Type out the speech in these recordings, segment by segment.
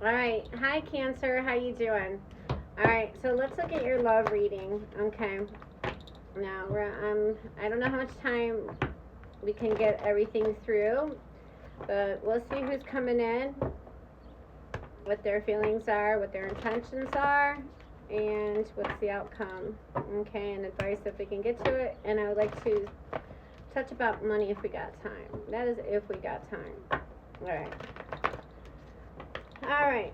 All right. Hi, Cancer. How you doing? All right. So let's look at your love reading. Okay. Now I don't know how much time we can get everything through, but we'll see who's coming in, what their feelings are, what their intentions are, and what's the outcome. Okay, and advice if we can get to it. And I would like to touch about money if we got time. That is if we got time. All right. All right.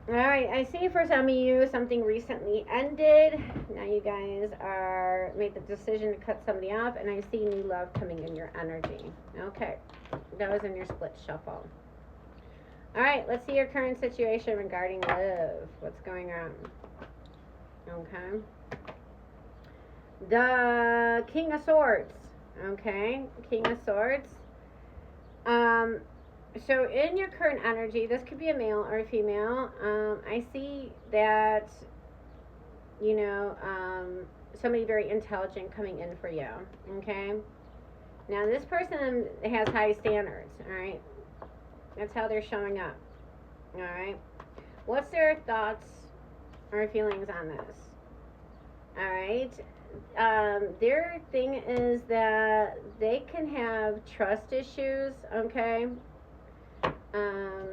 All right, I see for some of you something recently ended. Now you guys are made the decision to cut somebody off, and I see new love coming in your energy. Okay, that was in your split shuffle. All right, let's see your current situation regarding love. What's going on? Okay. The King of Swords. Okay, King of Swords. Um, so in your current energy, this could be a male or a female. I see that somebody very intelligent coming in for you. Okay. Now this person has high standards. All right. That's how they're showing up. All right. What's their thoughts or feelings on this? All right. Their thing is that they can have trust issues. Okay. Um,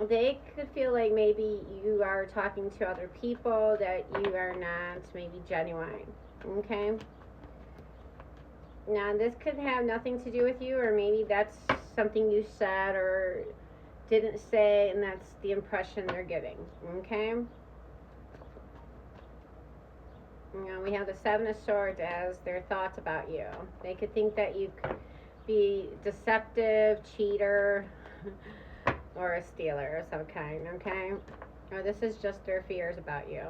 they could feel like maybe you are talking to other people that you are not maybe genuine. Okay. Now this could have nothing to do with you, or maybe that's something you said or didn't say, and that's the impression they're getting. Okay. We have the Seven of Swords as their thoughts about you. They could think that you could be deceptive, cheater, or a stealer of some kind, okay? Or this is just their fears about you,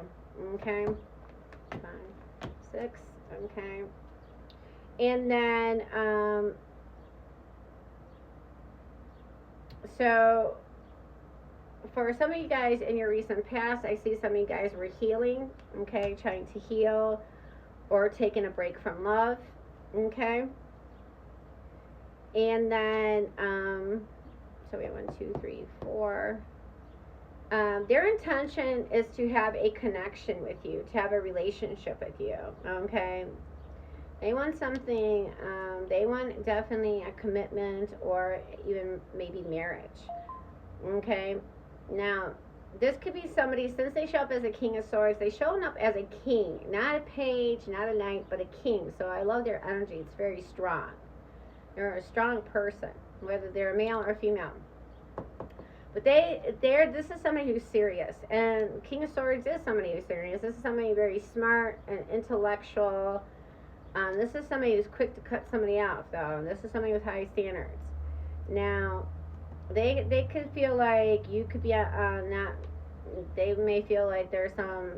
okay? 5, 6, okay? And then, so for some of you guys in your recent past, I see some of you guys were healing, okay? Trying to heal or taking a break from love, okay? And then, so we have 1, 2, 3, 4. Their intention is to have a connection with you, to have a relationship with you. Okay, they want something. They want definitely a commitment or even maybe marriage. Okay, now this could be somebody, since they show up as a King of Swords, they showing up as a king, not a page, not a knight, but a king. So I love their energy. It's very strong. They're a strong person, whether they're a male or female. But this is somebody who's serious, and King of Swords is somebody who's serious. This is somebody very smart and intellectual. This is somebody who's quick to cut somebody off, though. This is somebody with high standards. Now, they could feel like you could be not. They may feel like there's some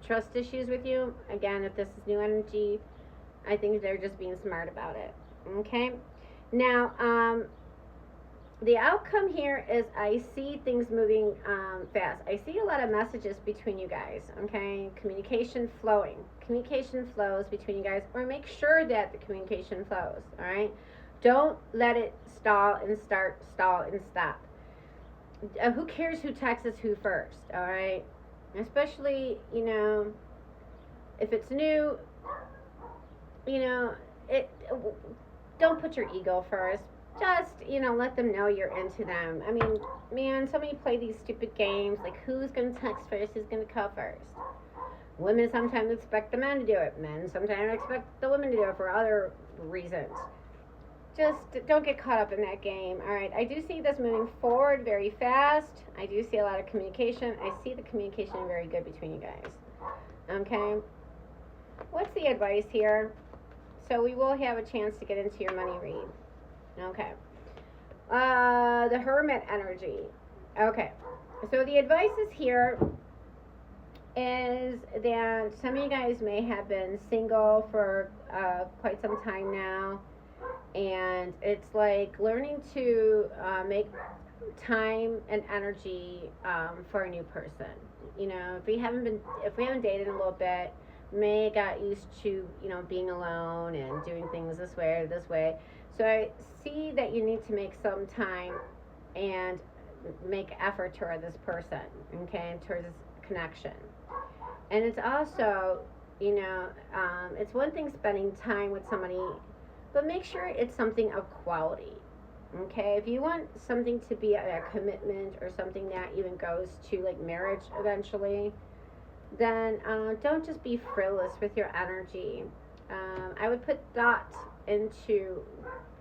trust issues with you. Again, if this is new energy, I think they're just being smart about it. Okay. Now, the outcome here is I see things moving fast. I see a lot of messages between you guys, okay? Communication flowing. Communication flows between you guys, or make sure that the communication flows, all right? Don't let it stall and start, stall and stop. Who cares who texts who first, all right? Especially, if it's new, it don't put your ego first. Just let them know you're into them. I mean, man, so many play these stupid games like who's gonna text first, who's gonna call first. Women sometimes expect the men to do it. Men sometimes expect the women to do it for other reasons. Just don't get caught up in that game. All right, I do see this moving forward very fast. I do see a lot of communication. I see the communication very good between you guys. Okay, what's the advice here? So we will have a chance to get into your money read. Okay. The Hermit energy. Okay. So the advice is here is that some of you guys may have been single for quite some time now, and it's like learning to make time and energy for a new person. If we haven't dated in a little bit, may got used to being alone and doing things this way or this way. So I see that you need to make some time and make effort toward this person, okay, towards this connection. And it's also, it's one thing spending time with somebody, but make sure it's something of quality. Okay, if you want something to be a commitment or something that even goes to like marriage eventually, then don't just be frivolous with your energy. I would put thought into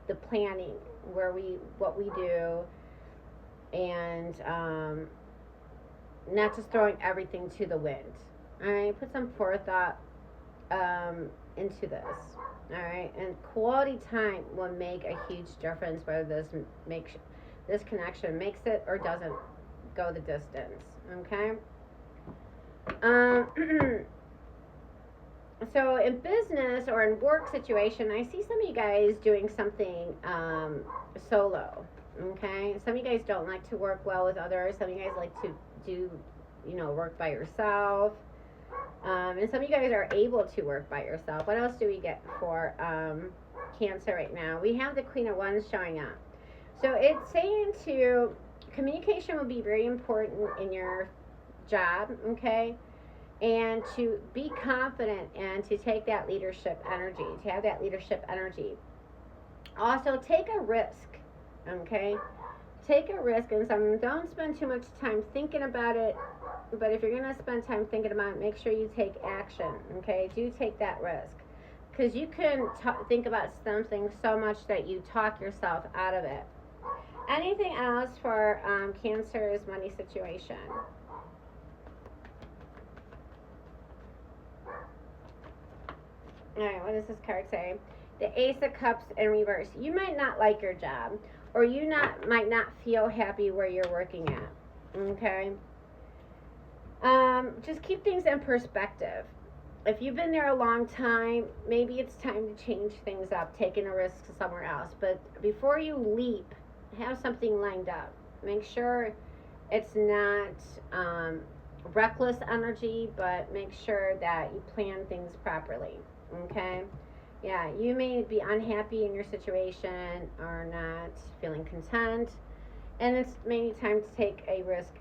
the planning, what we do, and not just throwing everything to the wind. All right, put some forethought into this. All right, and quality time will make a huge difference whether this connection makes it or doesn't go the distance. Okay. So in business or in work situation, I see some of you guys doing something solo. Okay, some of you guys don't like to work well with others. Some of you guys like to do, work by yourself. And some of you guys are able to work by yourself. What else do we get for Cancer right now? We have the Queen of Wands showing up. So it's saying communication will be very important in your job, okay? And to be confident and to take that leadership energy, to have that leadership energy. Also, take a risk, okay? Take a risk, and don't spend too much time thinking about it. But if you're going to spend time thinking about it, make sure you take action, okay? Do take that risk. Because you can think about something so much that you talk yourself out of it. Anything else for Cancer's money situation? All right, what does this card say? The Ace of Cups in reverse. You might not like your job, or you might not feel happy where you're working at, okay? Just keep things in perspective. If you've been there a long time, maybe it's time to change things up, taking a risk somewhere else. But before you leap, have something lined up. Make sure it's not reckless energy, but make sure that you plan things properly, okay? Yeah, you may be unhappy in your situation or not feeling content, and it's maybe time to take a risk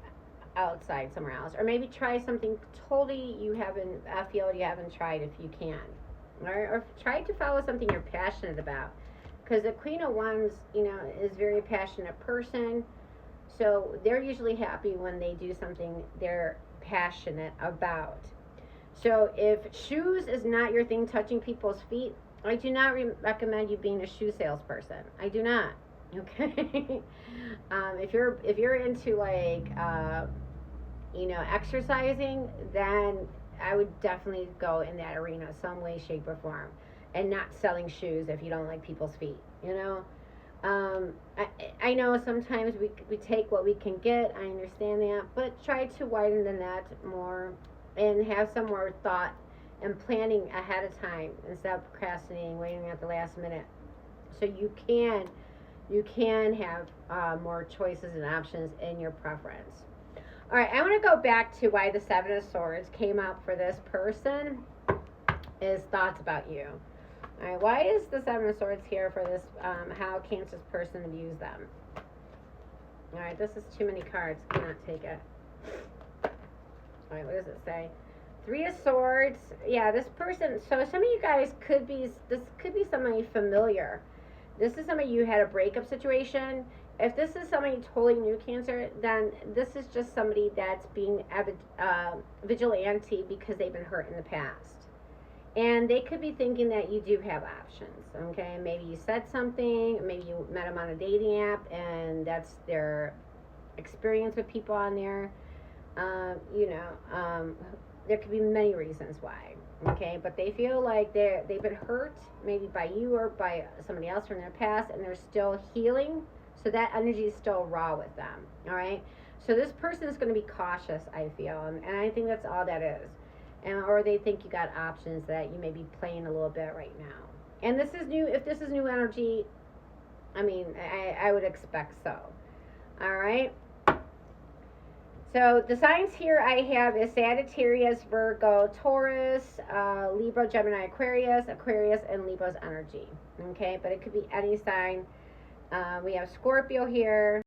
outside somewhere else, or maybe try something totally a field you haven't tried if you can, or try to follow something you're passionate about, because the Queen of Wands, is a very passionate person, so they're usually happy when they do something they're passionate about. So if shoes is not your thing, touching people's feet, I do not recommend you being a shoe salesperson. I do not. Okay. If you're into like exercising, then I would definitely go in that arena some way, shape, or form, and not selling shoes if you don't like people's feet. I know sometimes we take what we can get. I understand that, but try to widen the net more and have some more thought and planning ahead of time instead of procrastinating, waiting at the last minute. So you can have more choices and options in your preference. All right, I want to go back to why the Seven of Swords came up for this person is thoughts about you. All right, why is the Seven of Swords here for this, how Cancer's person views them? All right, this is too many cards. Cannot take it. All right, what does it say? Three of Swords. Yeah, this person, so some of you guys this could be somebody familiar. This is somebody you had a breakup situation. If this is somebody totally new, Cancer, then this is just somebody that's being vigilante because they've been hurt in the past. And they could be thinking that you do have options, okay? Maybe you said something, maybe you met them on a dating app, and that's their experience with people on there. There could be many reasons why, okay? But they feel like they've been hurt, maybe by you or by somebody else from their past, and they're still healing. So that energy is still raw with them, all right? So this person is going to be cautious, I feel, and I think that's all that is. Or they think you got options that you may be playing a little bit right now. And this is new. If this is new energy, I mean, I would expect so. All right. So the signs here I have is Sagittarius, Virgo, Taurus, Libra, Gemini, Aquarius, and Libra's energy. Okay, but it could be any sign. We have Scorpio here.